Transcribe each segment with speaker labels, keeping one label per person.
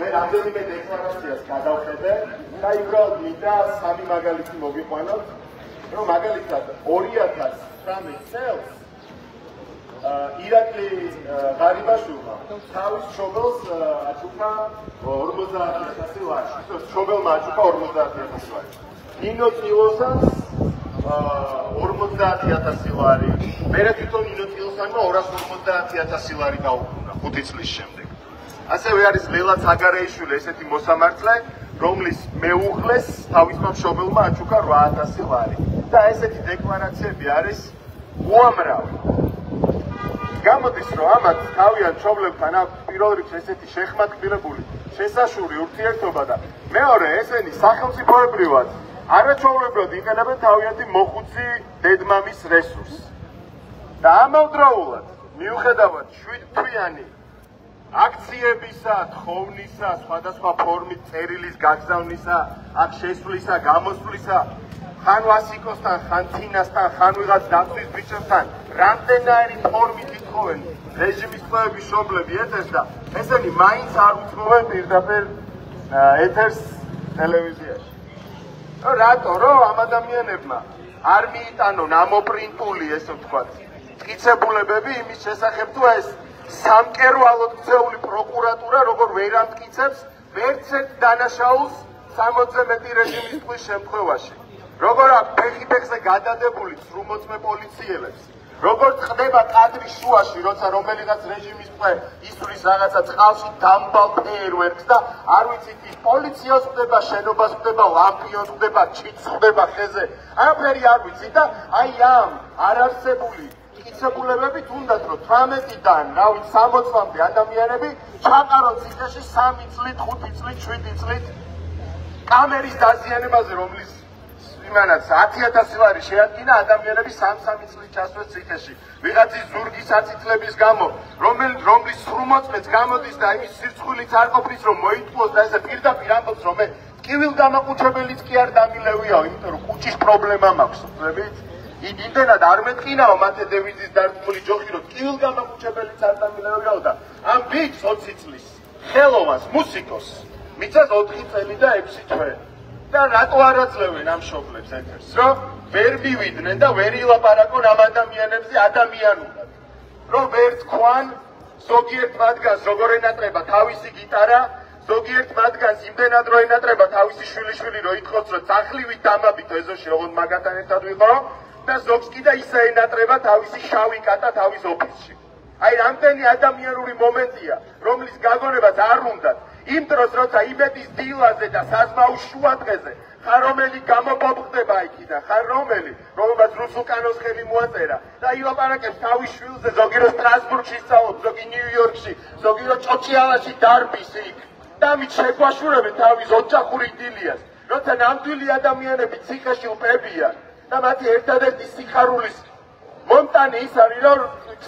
Speaker 1: მე რამდენიმე დეკლარაციას გადავხედე და უბრალოდ მინდა სამი მაგალითი მოგიყვანოთ, რომ მაგალითად 2019 წელს ირაკლი ღარიბაშვილმა თავის მშობელს აჩუქა 50,000 ლარი. მშობელმა აჩუქა 50,000 ლარი. ნინო წილოსანს 50,000 ლარი. მერე თვითონ ნინო წილოსანმა 250,000 ლარი გაუბრუნა 5 წლის შემდეგ. ასევე არის ლელა ცაგარეიშვილი, ესეთი მოსამართლე, რომლის მეუღლეს თავისმა მშობელმა აჩუქა 8,000 ლარი. და ესეთი დეკლარაციები არის უამრავი. გამოდის, რომ ამათ თავიანთ მშობლებთან აქვს პირველ რიგში ესეთი შეხმატკბილებული შესაშური ურთიერთობა და მეორე ესენი სახელმწიფოებრივად არაჩვეულებრივად იყენებენ თავიანთი მოხუცი დედმამის რესურსს. და ამავდროულად მიუხედავად 7 თვიანი აქციებისა, თხოვნისა, სხვადასხვა ფორმით წერილის გაგზავნისა, აქ შესვლისა, გამოსვლისა, ხან ვასიკოსთან, ხან თინასთან, ხან ვიღაც დაცვის ბიჭებთან, რამდენაირი ფორმით ითხოვენ რეჟიმის წევრების მშობლები ეთერს და ესენი მაინც არ უძღვევენ პირდაპირ ეთერს ტელევიზიაში. რატო? რომ ამ ადამიანებმა არ მიიტანონ ამოპრინტული, ესე ვთქვათ, მტკიცებულებები იმის შესახებ, თუ ეს სამკერვალოდ ქცეული პროკურატურა როგორ ვერ ამტკიცებს ვერცერთ დანაშაულს 60-ზე მეტი რეჟიმის ტყვის შემთხვევაში. როგორ აქვს ფეხი-ფეხზე გადადებული სრუმოწმე პოლიციელებს, როგორ ხდება კადრის შუაში, როცა რომელიღაც რეჟიმის ტყვე ისვრის რაღაცა წყალში დამბალ ფეერვერკს და არ ვიცით ის პოლიციას ხდება, შენობას ხდება, ლამპიონს ხდება, ჩიტს ხდება ხეზე, არაფერი არ ვიცით და აი ამ არარსებული მტკიცებულებებით უნდათ რომ 18-დან, რა ვიცი 60-მდე ადამიანები ჩაყარონ ციხეში 3 წლით, 5 წლით, 7 წლით კამერის დაზიანებაზე, რომლის იმანაც 10,000 ლარი შეადგინა ადამიანები 3 წლით ჩასვეს ციხეში. ვიღაცის ზურგის აწითლების გამო, რომლის სრუმოწმეც გამოდის და იმის სირცხვილიც არ ყოფნის რომ მოიტყუოს და ესე პირდაპირ ამბობს რომ მე ტკივილგამაყუჩებელიც კი არ დამილევიაო, იმიტომ რომ კუჭის პრობლემა მაქვს, ხდებით? იმდენად არ მეტყინაო მათე დევიზის დარწმული ჯოხი რომ ტკივილგამაყუჩებელიც არ დამილევიაო და ამ ბიჭს 20 წლის ხელოვანს, მუსიკოს მიწას 4 წელი და 6 თვე. და რატო არ აძლევენ ამ მშობლებს ეთერს, რომ ვერ მივიდნენ და ვერ ილაპარაკონ ამ ადამიანებზე ადამიანურად, რომ ვერ თქვან ზოგიერთ მათგანს როგორ ენატრება თავისი გიტარა, ზოგიერთ მათგანს იმდენად რო ენატრება თავისი შვილიშვილი, რომ ითხოვს რომ წახლივით დამაბითო ეზოში ოღონდ მაგათან ერთად ვიყო და ზოგს კიდე ისე ენატრება თავისი შავი კატა თავის ოფისში. აი რამდენი ადამიანური მომენტია, რომლის გაგონებას არ უნდათ იმ დროს, როცა იბეთის დილაზე და საზმაუს შუადღეზე ხარ რომელი გამობობხდება იქიდან, ხარ რომელმაც რუსულკანოს ხელი მოაწერა და ილაპარაკებს თავის შვილზე, ზოგი რო სტრასბურგში სწავლობს, ზოგი ნიუ-იორკში, ზოგი რო ჭოჭიალაში დარბის იქ და მით შეგვაშურებენ თავის ოჯახური დილიას, როცა ნამდვილი ადამიანები ციხეში უპებიან და მათი ერთადერთი სიხარულის მომტანი ის არის, რომ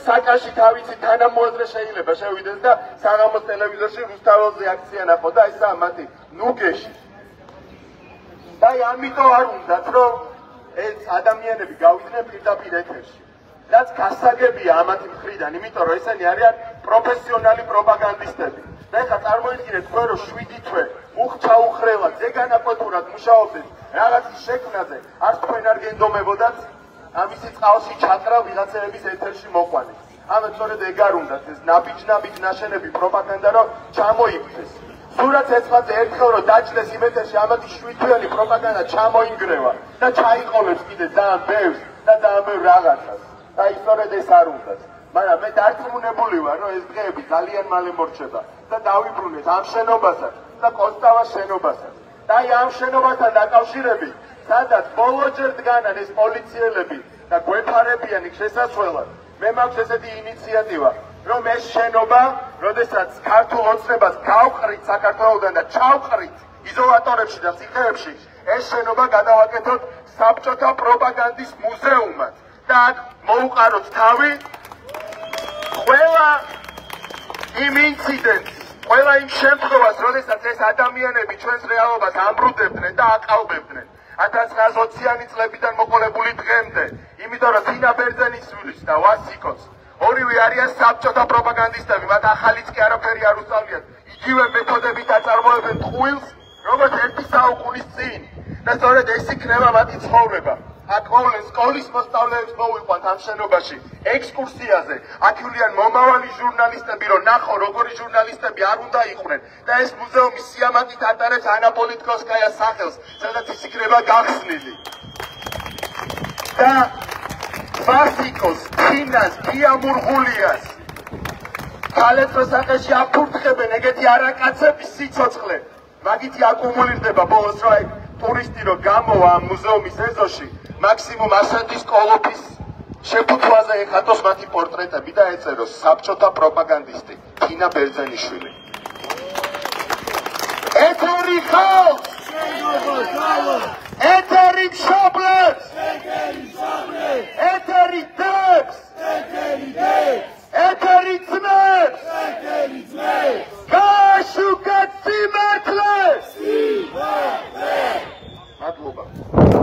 Speaker 1: საკაში თავისი თანამოაზრე შეიძლება შევიდეს და საღამოს ტელევიზორში რუსთაველზე აქცია ნახო და ესაა მათი ნუგეში. და ამიტომ არ უნდათ, რომ ეს ადამიანები გავიდნენ პირდაპირ ეთერში. რაც გასაგებია ამათი მხრიდან, იმიტომ რომ ესენი არიან პროფესიონალი პროპაგანდისტები. და ეხლა წარმოიდგინეთ თქვენ, რომ 7 თვე უხრელად, ზეგანაკვეთურად მუშაობდნენ რაღაცის შექმნაზე, არც თქვენ არ გენდომებოდათ ამისი წყალში ჩაკრა ვიღაცების ეთერში მოყვანე. ამათ სწორედ ეგ არ უნდათ ეს ნაბიჯ ნაშენები პროპაგანდა რომ ჩამოიფრეს. სურათ ეცმაძე ერთხელ რომ დაჭდეს იმ ეთერში ამათი 7 თვიანი პროპაგანდა ჩამოინგრევა და ჩაიყოლებს კიდე ძალიან ბევრს და ძალიან ბევრ რაღაცას. და სწორედ ეს არ უნდათ. მაგრამ მე დარწმუნებული ვარ რომ ეს დღეები ძალიან მალე მორჩება და დავიბრუნეთ ამ შენობასაც და კოსტავას შენობასაც. და აი ამ შენობასთან დაკავშირებით სადაც ბოლოჯერ დგანან ეს პოლიციელები და გვეფარებიან იქ შესასვლელად, მე მაქვს ესეთი ინიციატივა, რომ ეს შენობა, როდესაც ქართულ ოცნებას გავყრით საქართველოდან და ჩავყრით იზოლატორებში და ციხეებში, ეს შენობა გადავაკეთოთ საბჭოთა პროპაგანდის მუზეუმად და აქ მოუყაროთ თავი ყველა იმ ინციდენტს, ყველა იმ შემთხვევას, როდესაც ეს ადამიანები ჩვენს რეალობას ამბრუდებდნენ და აკალბებდნენ. 1920-იანი წლებიდან მოყოლებული დღემდე, იმიტომ რომ თინა ბერძენიშვილის და ვასიკოს ორივე არიან საბჭოთა პროპაგანდისტები, მათ ახალიც კი არაფერი არ უსწავლიათ. იგივე მეთოდებით აწარმოებენ ტყუილს, როგორც 1 საუკუნის წინ. და სწორედ ეს იქნება მათი ცხოვრება. აქ სკოლის მოსწავლეებს მოვიყვანთ ამ შენობაში ექსკურსიაზე. აქ ივლიან მომავალი ჟურნალისტები, რომ ნახო როგორი ჟურნალისტები არ უნდა იყვნენ და ეს მუზეუმი სიამაყით ატარებს ანა პოლიტკოვსკაიას სახელს, სადაც ის იქნება გახსნილი. და ვასიკოს, ფინას, გიამურღულიას ქალეთროს სახეში აფურთხებენ ეგეთი არაკაცების სიცოცხლე. მაგითი აკუმულირდება ბოლოს რა ტურისტი რო გამოვა ამ მუზეუმის ეზოში, მაქსიმუმ 100 კოლოფის შეფუთვაზე ეხატოს მათი პორტრეტები და ეწეროს საბჭოთა პროპაგანდისტი თინა ბერძენიშვილი.